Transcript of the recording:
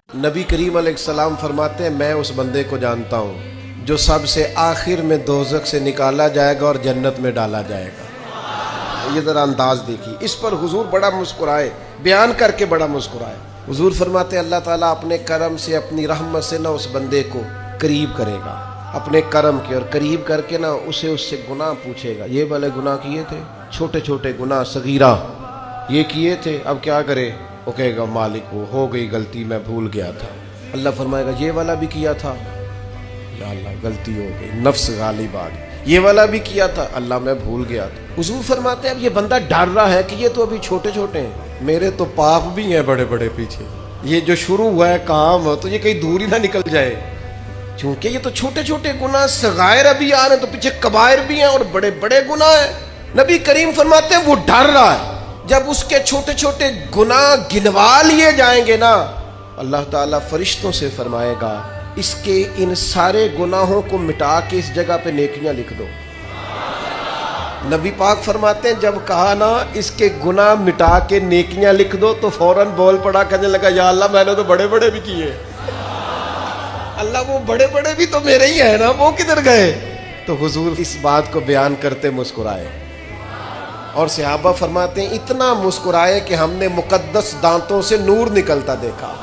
نبی کریم علیہ السلام فرماتے ہیں میں اس بندے کو جانتا ہوں جو سب سے آخر میں دوزخ سے نکالا جائے گا اور جنت میں ڈالا جائے گا۔ یہ ذرا انداز دیکھیے، اس پر حضور بڑا مسکرائے، بیان کر کے بڑا مسکرائے۔ حضور فرماتے ہیں اللہ تعالیٰ اپنے کرم سے، اپنی رحمت سے نہ اس بندے کو قریب کرے گا، اپنے کرم کے، اور قریب کر کے نہ اس سے گناہ پوچھے گا۔ یہ والے گناہ کیے تھے، چھوٹے چھوٹے گناہ صغیرہ یہ کیے تھے، اب کیا کرے؟ وہ کہے گا مالک وہ ہو گئی غلطی، میں بھول گیا تھا۔ اللہ فرمائے گا یہ والا بھی کیا تھا، یا اللہ غلطی ہو گئی، نفس غالب آ گئی۔ یہ والا بھی کیا تھا، اللہ میں بھول گیا تھا۔ حضور فرماتے ہیں اب یہ بندہ ڈر رہا ہے کہ یہ تو ابھی چھوٹے چھوٹے ہیں، میرے تو پاپ بھی ہیں بڑے بڑے پیچھے، یہ جو شروع ہوا ہے کام تو یہ کہیں دور ہی نہ نکل جائے، چونکہ یہ تو چھوٹے چھوٹے گناہ صغائر ابھی آ رہے ہیں، تو پیچھے کبائر بھی ہیں اور بڑے بڑے گناہ ہیں۔ نبی کریم فرماتے ہیں وہ ڈر رہا ہے، جب اس کے چھوٹے چھوٹے گناہ گنوا لیے جائیں گے نا، اللہ تعالیٰ فرشتوں سے فرمائے گا اس کے ان سارے گناہوں کو مٹا کے اس جگہ پہ نیکیاں لکھ دو۔ نبی پاک فرماتے ہیں جب کہا نا اس کے گناہ مٹا کے نیکیاں لکھ دو تو فوراً بول پڑا، کہنے لگا یا اللہ میں نے تو بڑے بڑے بھی کیے، اللہ وہ بڑے بڑے بھی تو میرے ہی ہیں نا، وہ کدھر گئے؟ تو حضور اس بات کو بیان کرتے مسکرائے، اور صحابہ فرماتے ہیں اتنا مسکرائے کہ ہم نے مقدس دانتوں سے نور نکلتا دیکھا۔